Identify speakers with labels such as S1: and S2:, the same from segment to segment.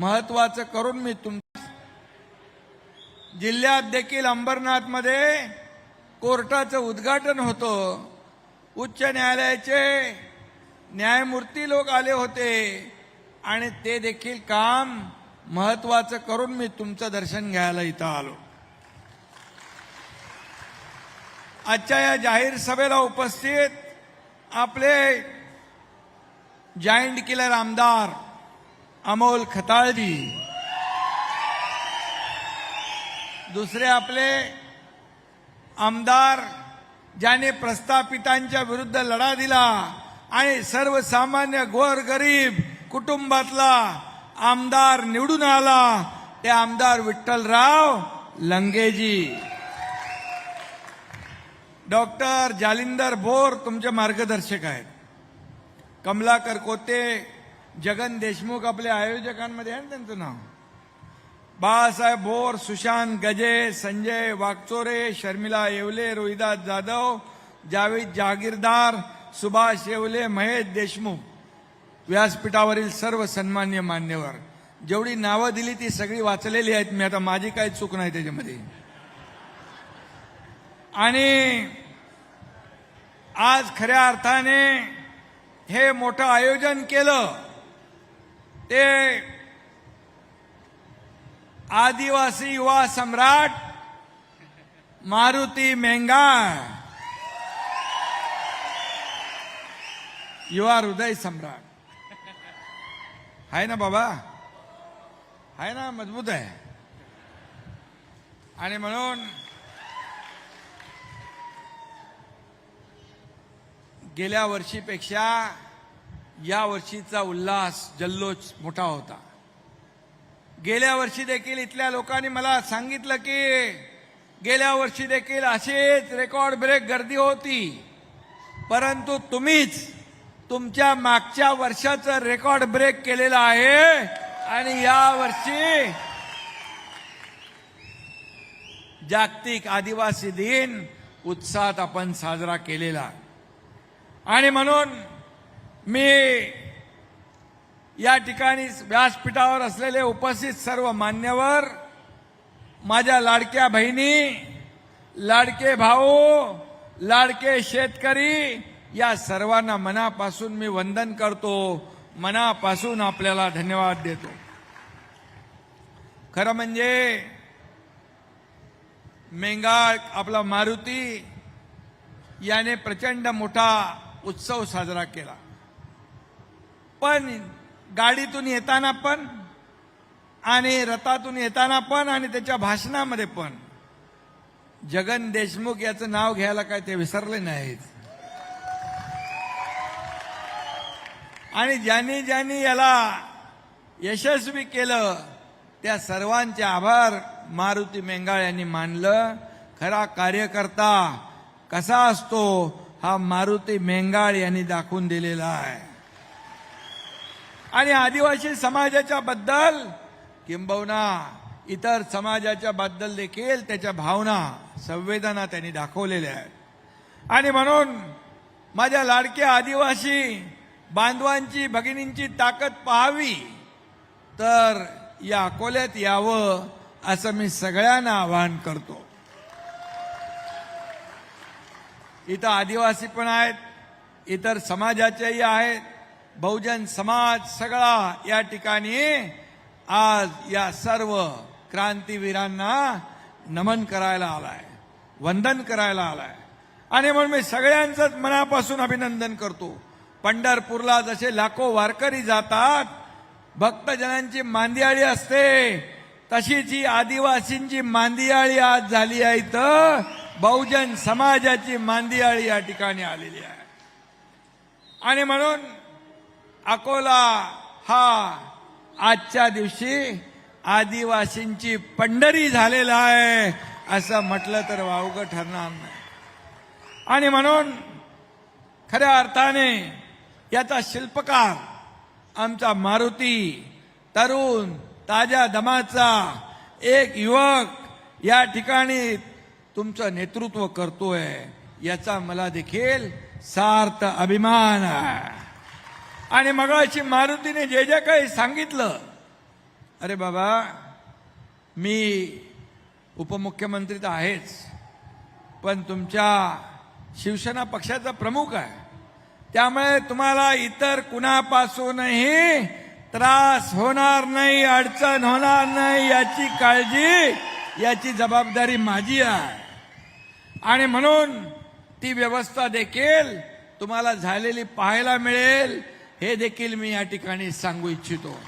S1: महत्वाचं करून मी जिल्ह्यात देखील अंबरनाथमध्ये कोर्टाचं उद्घाटन होतं। उच्च न्यायालयाचे न्यायमूर्ती लोक आले होते आणि ते देखील काम महत्वाचं करून मी तुमचं दर्शन घ्यायला इथं आलो। आजच्या या जाहीर सभेला उपस्थित आपले जायंट किलर आमदार अमोल खताळजी, दुसरे आपले आमदार ज्याने प्रस्थापितांच्या विरुद्ध लढा दिला आणि सर्वसामान्य गोरगरीब कुटुंबातला आमदार निवडून आला, ते आमदार विठ्ठलराव लंगेजी। डॉक्टर जालिंदर बोर तुमचे मार्गदर्शक आहेत। कमलाकर कोते, जगन देशमुख आपले आयोजकांमध्ये आहे ना त्यांचं नाव, बाळासाहेब बोर, सुशांत गजे, संजय वागचोरे, शर्मिला येवले, रोहिदास जाधव, जावेद जहागीरदार, सुभाष येवले, महेश देशमुख, व्यासपीठावरील सर्व सन्मान्य मान्यवर, जेवढी नावं दिली ती सगळी वाचलेली आहेत मी, आता माझी काही चूक नाही त्याच्यामध्ये। आणि आज खऱ्या अर्थाने हे मोठं आयोजन केलं ते आदिवासी युवा सम्राट मारुती मेंगाळ, युवा हृदय सम्राट आहे ना बाबा, आहे ना, मजबूत आहे। आणि म्हणून गेल्या वर्षीपेक्षा या वर्षीचा उल्हास जल्लोष मोठा होता। गेल्या वर्षी देखील इथल्या लोकांनी मला सांगितलं की गेल्या वर्षी देखील अशीच रेकॉर्ड ब्रेक गर्दी होती, परंतु तुम्हीच तुमच्या मागच्या वर्षाचं रेकॉर्ड ब्रेक केलेलं आहे आणि या वर्षी जागतिक आदिवासी दिन उत्साहात आपण साजरा केलेला। आणि म्हणून मी या ठिकाणी व्यासपीठावर असलेले उपस्थित सर्व मान्यवर, माझ्या लाडक्या बहिणी, लाडके भाऊ, लाडके शेतकरी, या सर्वांना मनापासून मी वंदन करतो, मनापासून आपल्याला धन्यवाद देतो। खरं म्हणजे मेंगाळ आपला मारुती याने प्रचंड मोठा उत्सव साजरा केला, पण गाडीतून येताना पण आणि रथातून येताना पण आणि त्याच्या भाषणामध्ये पण जगन देशमुख याचं नाव घ्यायला काय ते विसरले नाहीत। आणि ज्यांनी ज्यांनी याला यशस्वी केलं त्या सर्वांचे आभार मारुती मेंगाळ यांनी मानलं। खरा कार्यकर्ता कसा असतो हा मारुती मेंगाळ यांनी दाखवून दिलेला आहे। आणि आदिवासी समाजाच्या बद्दल किंबहुना इतर समाजाच्या बद्दल देखील त्याच्या भावना, संवेदना त्यांनी दाखवलेल्या आहेत। आणि म्हणून माझ्या लाडक्या आदिवासी बांधवांची, भगिनींची ताकद पाहावी तर या अकोल्यात यावं असं मी सगळ्यांना आवाहन करतो। इथं आदिवासी पण आहेत, इतर समाजाचेही आहेत, बहुजन समाज सगळा या ठिकाणी आज या सर्व क्रांतीवीरांना नमन करायला आलाय, वंदन करायला आलाय। आणि म्हणून मी सगळ्यांचंच मनापासून अभिनंदन करतो। पंढरपूरला जसे लाखो वारकरी जातात, भक्तजनांची मांदियाळी असते, तशीच ही आदिवासींची मांदियाळी आज झाली आहे। इथं बहुजन समाजाची मांदियाळी या ठिकाणी आलेली आहे। आणि म्हणून अकोला हा आजच्या दिवशी आदिवासींची पंढरी झालेला आहे असं म्हटलं तर वावगं ठरणार नाही। आणि म्हणून खऱ्या अर्थाने याचा शिल्पकार आमचा मारुती, तरुण ताज्या दमाचा एक युवक या ठिकाणी तुमचं नेतृत्व करतोय, याचा मला देखील सार्थ अभिमान आहे। आणि मगाशी मारुतीने जे जे काही सांगितलं अरे बाबा, मी उपमुख्यमंत्री तर आहेच, पण तुमच्या शिवसेना पक्षाचा प्रमुख आहे. त्यामुळे तुम्हाला इतर कुणापासूनही त्रास होणार नाही, अडचण होणार नाही याची काळजी, याची जबाबदारी माझी आहे. आणि म्हणून ती व्यवस्था देखील तुम्हाला झालेली पाहायला मिळेल, हे देखील मी या ठिकाणी सांगू इच्छितो.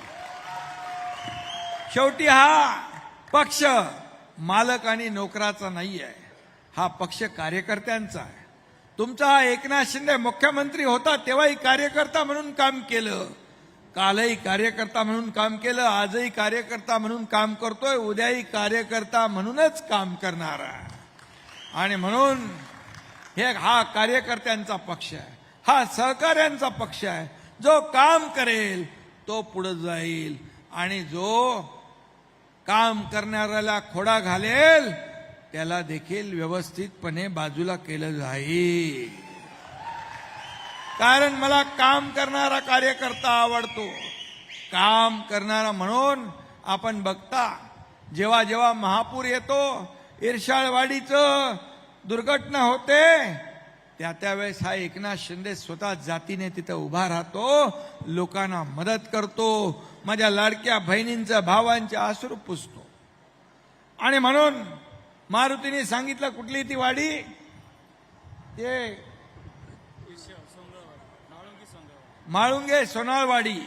S1: शेवटी हा पक्ष मालक आणि नोकराचा नाही आहे, हा पक्ष कार्यकर्त्यांचा आहे. तुमचा एकनाथ शिंदे मुख्यमंत्री होता तेव्हाही कार्यकर्ता म्हणून काम केलं, कालही कार्यकर्ता म्हणून काम केलं, आजही कार्यकर्ता म्हणून काम करतोय, उद्याही कार्यकर्ता म्हणूनच काम करणार आहे. आणि म्हणून हा कार्यकर्त्यांचा पक्ष आहे, हा सहकार्यांचा पक्ष आहे. जो काम करेल तो पुढे जाईल आणि जो काम करणाऱ्याला खोडा घालेल त्याला देखील व्यवस्थितपणे बाजूला केलं जाईल. कारण मला काम करणारा कार्यकर्ता आवडतो. काम करणारा म्हणून आपण बघता, जेव्हा जेव्हा महापूर येतो, इर्षाळवाडीचं दुर्घटना होते, त्यावेळेस हा एकनाथ शिंदे स्वतः जातीने तिथं उभा राहतो, लोकांना मदत करतो, माझ्या लाडक्या बहिणींच्या भावांचे अश्रू पुसतो. आणि म्हणून मारुतीने सांगितलं, कुठली ती वाडी, ते माळुंगे सोनाळवाडी,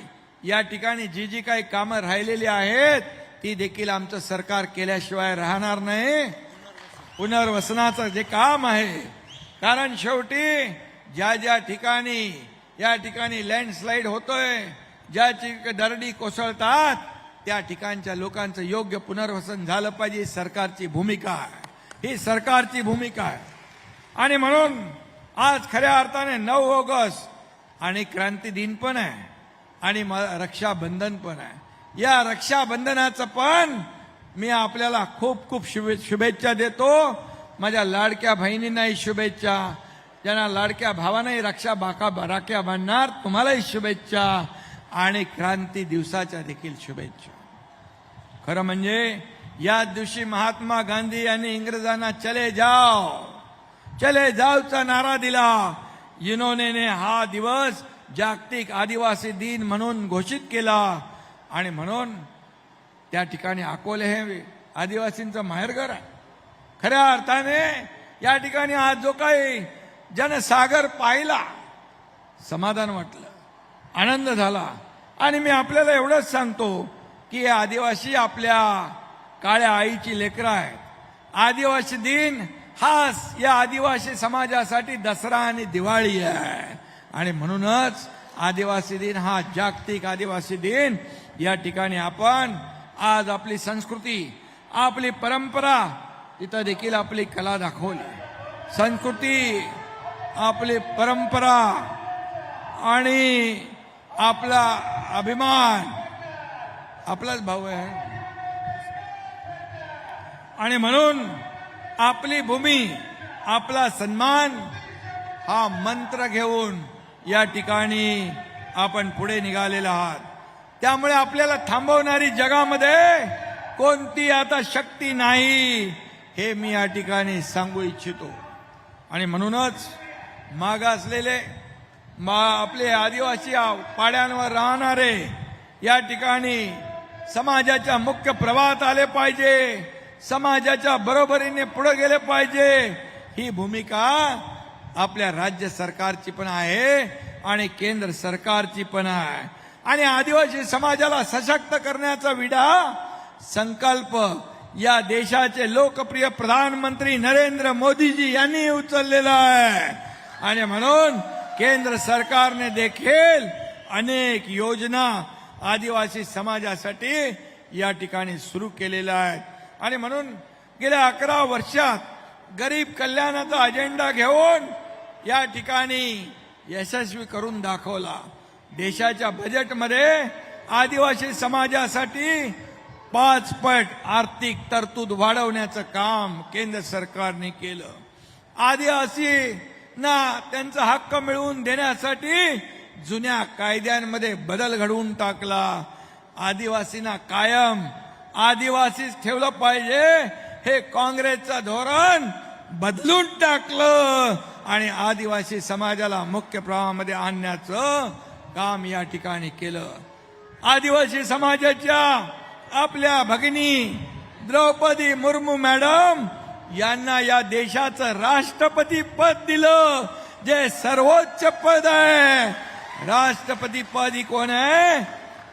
S1: या ठिकाणी जी जी काही कामं राहिलेली आहेत ती देखील आमचं सरकार केल्याशिवाय राहणार नाही. पुनर्वसनाचं जे काम आहे, कारण शेवटी ज्या ज्या ठिकाणी या ठिकाणी लँडस्लाइड होतोय, ज्या दरडी कोसळतात, त्या ठिकाणच्या लोकांचं योग्य पुनर्वसन झालं पाहिजे, ही सरकारची भूमिका आहे, ही सरकारची भूमिका आहे. आणि म्हणून आज खऱ्या अर्थाने 9 ऑगस्ट आणि क्रांती दिन पण आहे आणि रक्षाबंधन पण आहे. या रक्षाबंधनाचं पण मी आपल्याला खूप खूप शुभेच्छा देतो. माझ्या लाडक्या बहिणींनाही शुभेच्छा, ज्यांना लाडक्या भावांनाही राख्या बांधणार तुम्हालाही शुभेच्छा आणि क्रांती दिवसाच्या देखील शुभेच्छा. खरं म्हणजे याच दिवशी महात्मा गांधी यांनी इंग्रजांना चले जाओचा नारा दिला. युनोने हा दिवस जागतिक आदिवासी दिन म्हणून घोषित केला. आणि म्हणून त्या ठिकाणी अकोले हे आदिवासींचं माहेरघर आहे. खऱ्या अर्थाने या ठिकाणी आज जो काही जनसागर पाहिला, समाधान वाटलं, आनंद झाला. आणि मी आपल्याला एवढंच सांगतो की हे आदिवासी आपल्या काळ्या आईची लेकरं आहेत. आदिवासी दिन हा या आदिवासी समाजासाठी दसरा आणि दिवाळी आहे. आणि म्हणूनच आदिवासी दिन हा जागतिक आदिवासी दिन या ठिकाणी आपण आज आपली संस्कृती, आपली परंपरा, तिथं देखील आपली कला दाखवली. संस्कृती, आपली परंपरा आणि आपला अभिमान आपलाच भाऊ आहे. आणि म्हणून आपली भूमी, आपला सन्मान हा मंत्र घेऊन या ठिकाणी आपण पुढे निघालेला आहात. त्यामुळे आपल्याला थांबवणारी जगामध्ये कोणती आता शक्ती नाही, हे मी या ठिकाणी सांगू इच्छितो. आणि म्हणूनच मागासलेले आपले आदिवासी पाड्यांवर राहणारे या ठिकाणी समाजाच्या मुख्य प्रवाहात आले पाहिजे, समाजाच्या बरोबरीने पुढे गेले पाहिजे. ही भूमिका आपल्या राज्य सरकारची पण आहे आणि केंद्र सरकारची पण आहे. आणि आदिवासी समाजाला सशक्त करण्याचा विडा संकल्प या देशाचे लोकप्रिय प्रधानमंत्री नरेंद्र मोदीजी यांनी उचललेला आहे. आणि म्हणून केंद्र सरकारने देखील अनेक योजना आदिवासी समाजासाठी या ठिकाणी सुरू केलेल्या आहेत. आणि म्हणून गेल्या 11 वर्षात गरीब कल्याणाचा अजेंडा घेऊन या ठिकाणी यशस्वी करून दाखवला. देशाच्या बजेटमध्ये आदिवासी समाजासाठी 5 पट आर्थिक तरतूद वाढवण्याचं काम केंद्र सरकारने केलं. आदिवासींना त्यांचा हक्क मिळवून देण्यासाठी जुन्या कायद्यांमध्ये बदल घडवून टाकला. आदिवासींना कायम आदिवासीच ठेवलं पाहिजे हे काँग्रेसचं धोरण बदलून टाकलं आणि आदिवासी समाजाला मुख्य प्रवाहामध्ये आणण्याचं काम या ठिकाणी केलं. आदिवासी समाजाच्या आपल्या भगिनी द्रौपदी मुर्मू मॅडम यांना या देशाचं राष्ट्रपती पद दिलं, जे सर्वोच्च पद आहे. राष्ट्रपती पद कोण आहे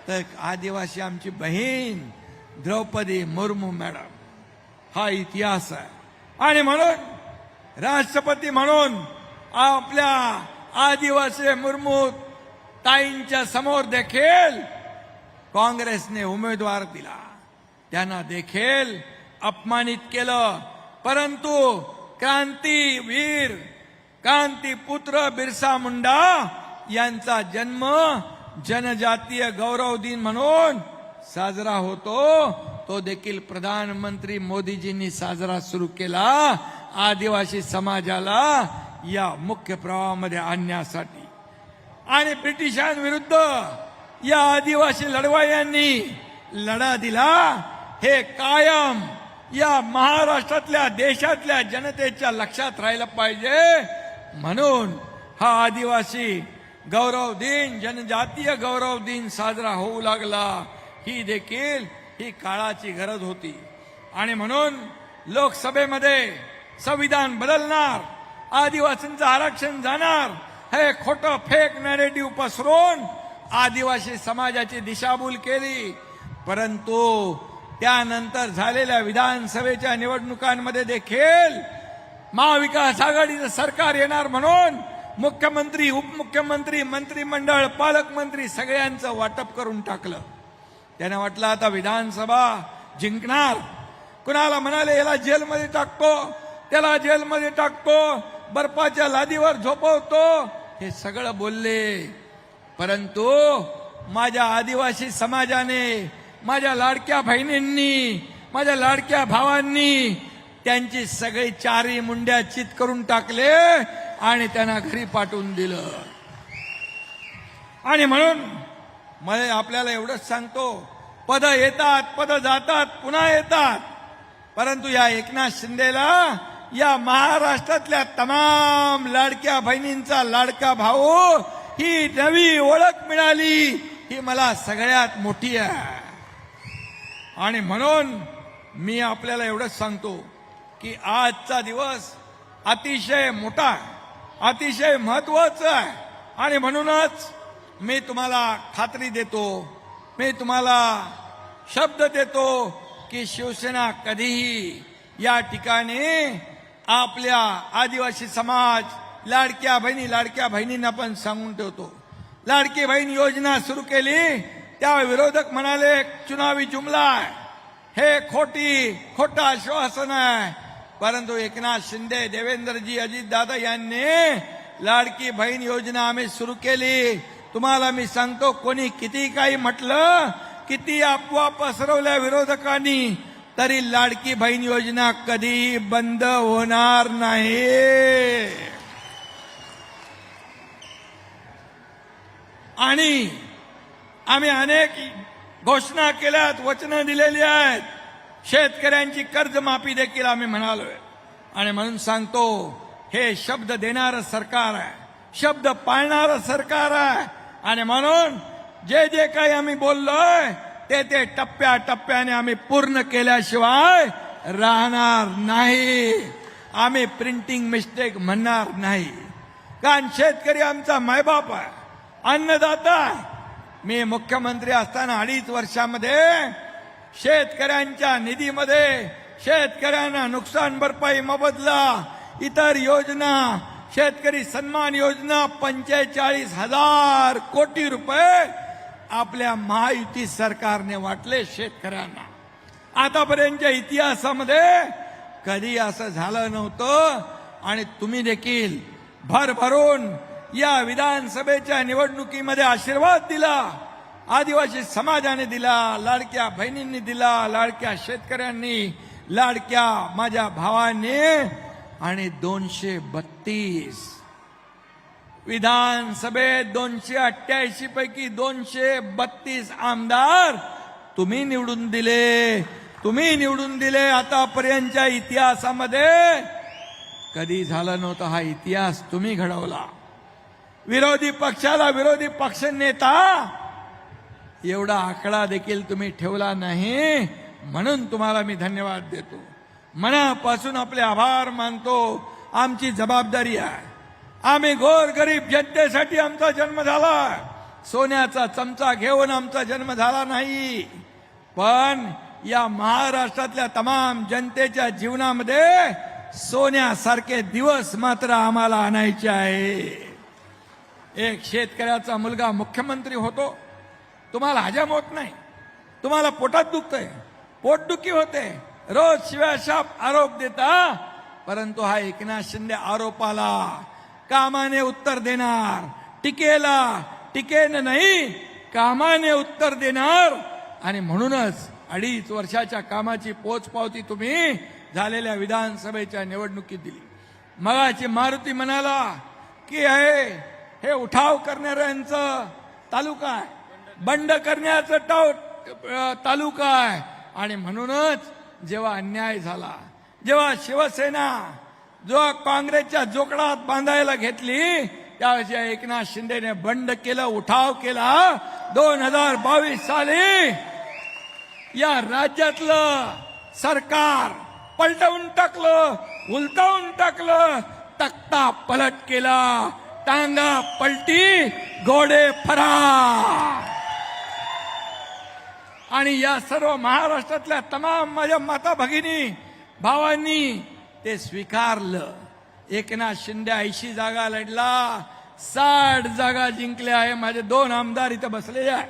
S1: तर आदिवासी आमची बहीण द्रौपदी मुर्मू मॅडम. हा इतिहास आहे. आणि म्हणून राष्ट्रपती म्हणून आपल्या आदिवासी मुर्मू ताईंच्या समोर देखील काँग्रेसने उमेदवार दिला, त्यांना देखील अपमानित केलं. परंतु क्रांतीवीर क्रांतीपुत्र बिरसा मुंडा यांचा जन्म जनजातीय गौरव दिन म्हणून साजरा होतो, तो देखील प्रधानमंत्री मोदीजींनी साजरा सुरू केला आदिवासी समाजाला या मुख्य प्रवाहामध्ये आणण्यासाठी. आणि ब्रिटिशांविरुद्ध या आदिवासी लढवय्यांनी लढा दिला हे कायम या महाराष्ट्रातल्या देशातल्या जनतेच्या लक्षात राहिलं पाहिजे. म्हणून हा आदिवासी गौरव दिन जनजातीय गौरव दिन साजरा होऊ लागला. ही काळाची गरज होती. आणि म्हणून लोकसभेमध्ये संविधान बदलणार, आदिवासींचं आरक्षण जाणार हे खोटं फेक नॅरेटिव्ह पसरून आदिवासी समाजाची दिशाभूल केली. परंतु त्यानंतर झालेल्या विधानसभेच्या निवडणुकांमध्ये देखील महाविकास आघाडीचं सरकार येणार म्हणून मुख्यमंत्री उपमुख्यमंत्री मंत्रिमंडळ पालकमंत्री सगळ्यांचं वाटप करून टाकलं. त्यांना वाटलं आता विधानसभा जिंकणार. कुणाला म्हणाले याला जेलमध्ये टाकतो, त्याला जेलमध्ये टाकतो, बर्फाच्या लादीवर झोपवतो, हे सगळं बोलले. परंतु माझ्या आदिवासी समाजाने, माझ्या लाडक्या बहिणींनी, माझ्या लाडक्या भावांनी त्यांची सगळी चारी मुंड्या चित करून टाकले आणि त्यांना घरी पाठवून दिलं. आणि म्हणून मला आपल्याला एवढंच सांगतो, पद येतात, पद जातात, पुन्हा येतात. परंतु या एकनाथ शिंदेला या महाराष्ट्रातल्या तमाम लाडक्या बहिणींचा लाडका भाऊ ही नवी ओळख मिळाली, ही मला सगळ्यात मोठी आहे. आणि म्हणून मी आपल्याला एवढंच सांगतो की आजचा दिवस अतिशय मोठा आहे, अतिशय महत्वाचा आहे. आणि म्हणूनच मी तुम्हाला खात्री देतो, मी तुम्हाला शब्द देतो की शिवसेना कधीही या ठिकाणी आपल्या आदिवासी समाज लाडक्या बहिणींना पण सांगून ठेवतो. लाडकी बहीण योजना सुरू केली त्या विरोधक म्हणाले चुनावी जुमला आहे, हे खोटं आश्वासन आहे. परंतु एकनाथ शिंदे, देवेंद्रजी, अजितदादा यांनी लाडकी बहीण योजना आम्ही सुरू केली. तुम्हाला मी सांगतो, कोणी किती काही म्हटलं, किती अफवा पसरवल्या विरोधकांनी, तरी लाडकी बहीण योजना कधी बंद होणार नाही. आणि आम्ही अनेक घोषणा केल्यात, वचनं दिलेली आहेत. शेतकऱ्यांची कर्जमाफी देखील आम्ही म्हणालोय. आणि म्हणून सांगतो, हे शब्द देणारं सरकार आहे, शब्द पाळणारं सरकार आहे. आणि म्हणून जे जे काही आम्ही बोललोय ते टप्प्याटप्प्याने आम्ही पूर्ण केल्याशिवाय राहणार नाही. आम्ही प्रिंटिंग मिस्टेक म्हणणार नाही. कारण शेतकरी आमचा मायबाप आहे, अन्नदाता आहे. मी मुख्यमंत्री असताना 2.5 वर्षामध्ये शेतकऱ्यांच्या निधीमध्ये शेतकऱ्यांना नुकसान भरपाई मोबदला, इतर योजना, शेतकरी सन्मान योजना 45,000 कोटी रुपये आपल्या महायुती सरकारने वाटले शेतकऱ्यांना. आतापर्यंतच्या इतिहासामध्ये कधी असं झालं नव्हतं. आणि तुम्ही देखील भरभरून या विधानसभेच्या निवडणुकीमध्ये आशीर्वाद दिला, आदिवासी समाजाने दिला, लाडक्या बहिणींनी दिला, लाडक्या शेतकऱ्यांनी, लाडक्या माझ्या भावांनी. आणि 232 विधानसभेत 288 पैकी 232 आमदार तुम्ही निवडून दिले. आतापर्यंतच्या इतिहासामध्ये कधी झाला नव्हता. हा इतिहास तुम्ही घडवला. विरोधी पक्षाला विरोधी पक्ष नेता एवढा आकडा देखील तुम्ही ठेवला नाही, म्हणून तुम्हाला मी धन्यवाद देतो. मनापासून आपले आभार मानतो. आमची जबाबदारी आहे. आम्ही गोरगरीब जनतेसाठी आमचा जन्म झाला. सोन्याचा चमचा घेऊन आमचा जन्म झाला नाही, पण या महाराष्ट्रातल्या तमाम जनतेच्या जीवनामध्ये सोन्यासारखे दिवस मात्र आम्हाला आणायचे आहे. एक शेतकऱ्याचा मुलगा मुख्यमंत्री होतो, तुम्हाला हजम होत नाही, तुम्हाला पोटात दुखतंय, पोटदुखी होते, रोज शिव्याशाप आरोप देता, परंतु हा एकनाथ शिंदे आरोपाला कामाने उत्तर देणार. टीकेने नाही, कामाने उत्तर देणार. आणि म्हणूनच 2.5 वर्षाच्या कामाची पोचपावती तुम्ही झालेल्या विधानसभेच्या निवडणुकीत दिली. मगाची मारुती म्हणाला की हे उठाव करणाऱ्यांचं तालुका आहे, बंड करण्याचं तालुका आहे. आणि म्हणूनच जेव्हा अन्याय झाला, जेव्हा शिवसेना जो काँग्रेसच्या जोकडात बांधायला घेतली, त्यावेळेस एकनाथ शिंदेने बंड केलं, उठाव केला. 2022 साली या राज्यातलं सरकार पलटवून टाकलं, उलटावून टाकलं, तख्ता पलट केला, टांगा पलटी, घोडे फरार. आणि या सर्व महाराष्ट्रातल्या तमाम माझ्या माता भगिनी भावांनी ते स्वीकारलं. एकनाथ शिंदे 80 जागा लढला, 60 जागा जिंकल्या आहे. माझे 2 आमदार इथं बसलेले आहे.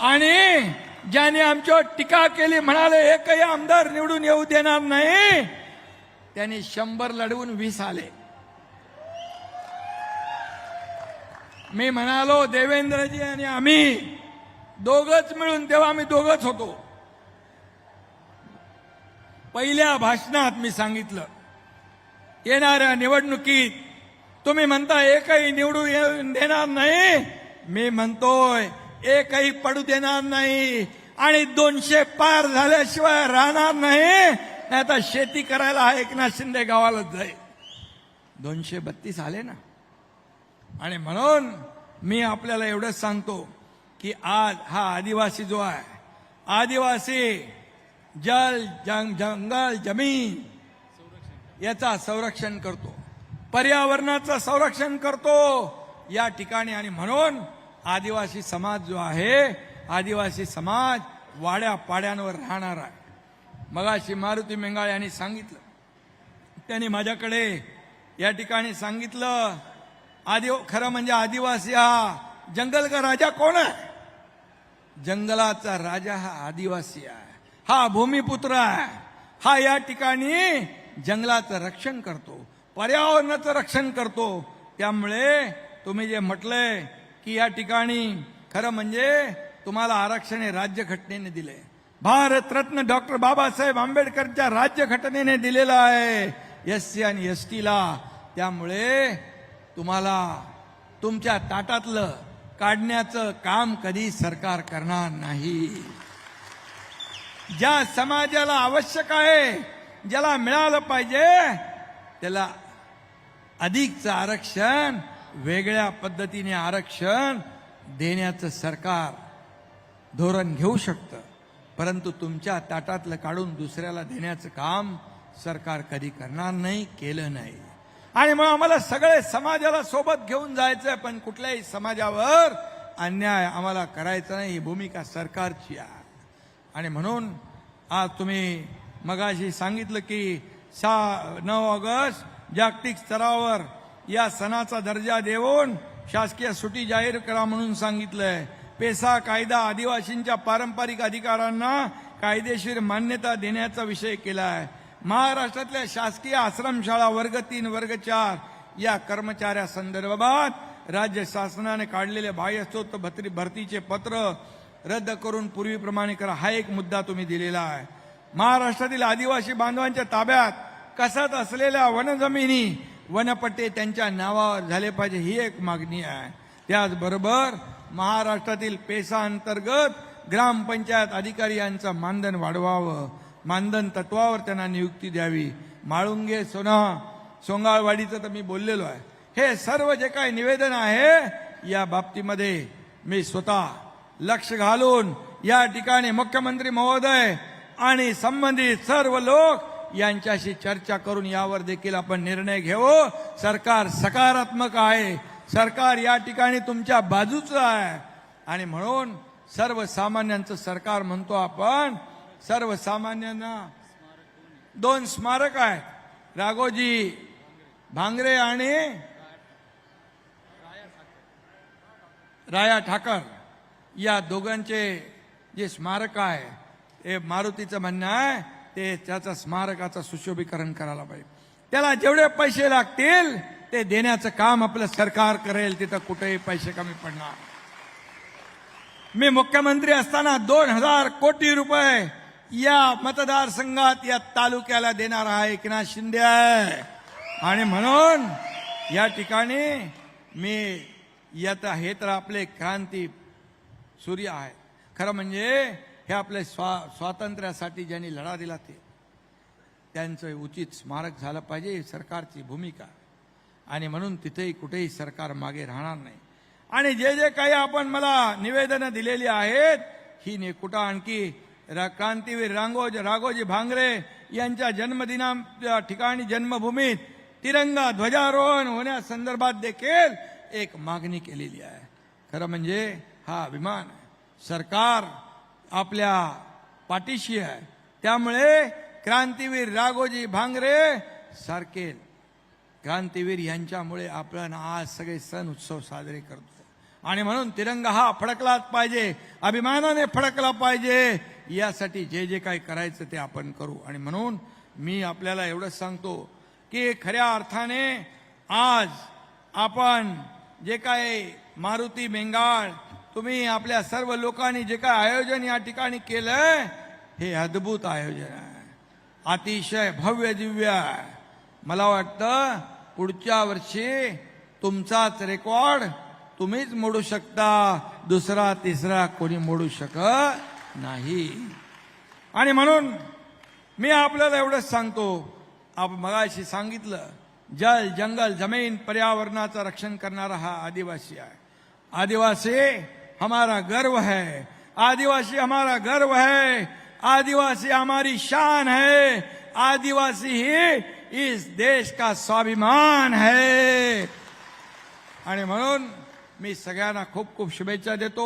S1: आणि ज्याने आमच्यावर टीका केली, म्हणाले एकही आमदार निवडून येऊ देणार नाही, त्यांनी 100 लढवून 20 आले. मी म्हणालो देवेंद्रजी आणि आम्ही दोघच मिळून, तेव्हा आम्ही दोघच होतो. पहिल्या भाषणात मी सांगितलं, येणाऱ्या निवडणुकीत तुम्ही म्हणता एकही निवडून येऊन देणार नाही, मी म्हणतोय एकही पडू देणार नाही. आणि 200 पार झाल्याशिवाय राहणार नाही. आता शेती करायला हा एकनाथ शिंदे गावालाच जाईल. 232 आले ना. आणि म्हणून मी आपल्याला एवढंच सांगतो की आज हा आदिवासी जो आहे, आदिवासी जल जंगल जमीन याचा संरक्षण करतो, पर्यावरणाचं संरक्षण करतो या ठिकाणी. आणि म्हणून आदिवासी समाज जो आहे, आदिवासी समाज वाड्या पाड्यांवर राहणार आहे. मगाशी मारुती मेंगाळे यांनी सांगितलं, त्यांनी माझ्याकडे या ठिकाणी सांगितलं, खरं म्हणजे आदिवासी हा जंगल का राजा कोण आहे? जंगलाचा राजा हा आदिवासी आहे, हा भूमिपुत्र आहे. हा या ठिकाणी जंगलाचं रक्षण करतो, पर्यावरणाचं रक्षण करतो. त्यामुळे तुम्ही जे म्हटलंय की या ठिकाणी खरं म्हणजे तुम्हाला आरक्षण हे राज्यघटनेने दिले, भारतरत्न डॉक्टर बाबासाहेब आंबेडकरच्या राज्यघटनेने दिलेलं आहे SC आणि ST ला. त्यामुळे तुम्हाला तुमच्या ताटातलं काढण्याचं काम कधी सरकार करणार नाही. ज्या समाजाला आवश्यक आहे, ज्याला मिळालं पाहिजे, त्याला अधिकचं आरक्षण, वेगळ्या पद्धतीने आरक्षण देण्याचं सरकार धोरण घेऊ शकतं. परंतु तुमच्या ताटातलं काढून दुसऱ्याला देण्याचं काम सरकार कधी करणार नाही, केलं नाही. आणि मग आम्हाला सगळे समाजाला सोबत घेऊन जायचंय, पण कुठल्याही समाजावर अन्याय आम्हाला करायचा नाही, ही भूमिका सरकारची आहे. आणि म्हणून आज तुम्ही मगाशी सांगितलं की 9 ऑगस्ट जागतिक स्तरावर या सणाचा दर्जा देऊन शासकीय सुट्टी जाहीर करा म्हणून सांगितलंय. पेसा कायदा आदिवासींच्या पारंपरिक अधिकारांना कायदेशीर मान्यता देण्याचा विषय केला आहे. महाराष्ट्रातल्या शासकीय आश्रमशाळा वर्ग 3 वर्ग 4 या कर्मचाऱ्यासंदर्भात राज्य शासनाने काढलेले बाह्यस्त्रोत भरतीचे पत्र रद्द करून पूर्वीप्रमाणे करा, हा एक मुद्दा तुम्ही दिलेला आहे. महाराष्ट्रातील आदिवासी बांधवांच्या ताब्यात कसत असलेल्या वनजमिनी वनपट्टे त्यांच्या नावावर झाले पाहिजे, ही एक मागणी आहे. त्याचबरोबर महाराष्ट्रातील पेसा अंतर्गत ग्रामपंचायत अधिकारी यांचं मानधन वाढवावं, मानधन तत्वावर त्यांना नियुक्ती द्यावी. माळुंगे सोंगाळवाडीचं तर मी बोललेलो आहे. हे सर्व जे काही निवेदन आहे या बाबतीमध्ये मी स्वतः लक्ष घालून या ठिकाणी मुख्यमंत्री महोदय आणि संबंधित सर्व लोक यांच्याशी चर्चा करून यावर देखील आपण निर्णय घेऊ. सरकार सकारात्मक आहे, सरकार या ठिकाणी तुमच्या बाजूचं आहे आणि म्हणून सर्वसामान्यांचं सरकार म्हणतो आपण. सर्वसामान्यांना 2 स्मारक आहेत, राघोजी भांगरे आणि राया ठाकर या दोघांचे जे स्मारक आहे हे मारुतीचं म्हणणं आहे ते त्याचं स्मारकाचं सुशोभीकरण करायला पाहिजे. त्याला जेवढे पैसे लागतील ते देण्याचं काम आपलं सरकार करेल, तिथं कुठेही पैसे कमी पडणार. मी मुख्यमंत्री असताना 2000 कोटी रुपये या मतदारसंघात या तालुक्याला देणार आहे एकनाथ शिंदे आहे आणि म्हणून या ठिकाणी मी हे तर आपले क्रांती सूर्य आहे. खरं म्हणजे हे आपले स्वातंत्र्यासाठी ज्यांनी लढा दिला त्यांचं उचित स्मारक झालं पाहिजे, सरकारची भूमिका. आणि म्हणून तिथेही कुठेही सरकार मागे राहणार नाही. आणि जे जे काही आपण मला निवेदनं दिलेली आहेत ही कुठं आणखी क्रांतीवीर राघोजी भांगरे यांच्या जन्मदिना ठिकाणी जन्मभूमीत तिरंगा ध्वजारोहण होण्यासंदर्भात देखील एक मागणी केलेली आहे. खरं म्हणजे हा अभिमान आहे. सरकार आपल्या पाठीशी आहे. त्यामुळे क्रांतीवीर राघोजी भांगरे सारखे क्रांतीवीर यांच्यामुळे आपण आज सगळे सण उत्सव साजरे करतो. आणि म्हणून तिरंगा हा फडकलाच पाहिजे, अभिमानाने फडकला पाहिजे. यासाठी जे जे काही करायचं ते आपण करू. आणि म्हणून मी आपल्याला एवढंच सांगतो की खऱ्या अर्थाने आज आपण जे काही मारुती बेंगाळ तुम्ही आपल्या सर्व लोकांनी जे काही आयोजन या ठिकाणी केलंय हे अद्भुत आयोजन आहे, अतिशय भव्य दिव्य आहे. मला वाटतं पुढच्या वर्षी तुमचाच रेकॉर्ड तुम्हीच मोडू शकता, दुसरा तिसरा कोणी मोडू शकत नाही. आणि म्हणून मी आपल्याला एवढंच सांगतो, आपण मगाशी सांगितलं जल जंगल जमीन पर्यावरणाचं रक्षण करणारा हा आदिवासी आहे. आदिवासी हमारा गर्व है, आदिवासी हमारा गर्व है, आदिवासी हमारी शान है, आदिवासी ही इस देश का स्वाभिमान है. आणि म्हणून मी सगळ्यांना खूप खूप शुभेच्छा देतो.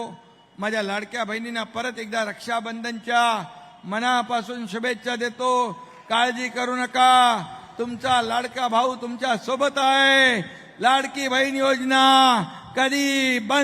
S1: माझ्या लाडक्या बहिणींना परत एकदा रक्षाबंधनच्या मनापासून शुभेच्छा देतो. काळजी करू नका, तुमचा लाडका भाऊ तुमच्या सोबत आहे. लाडकी बहीण योजना कधी बंद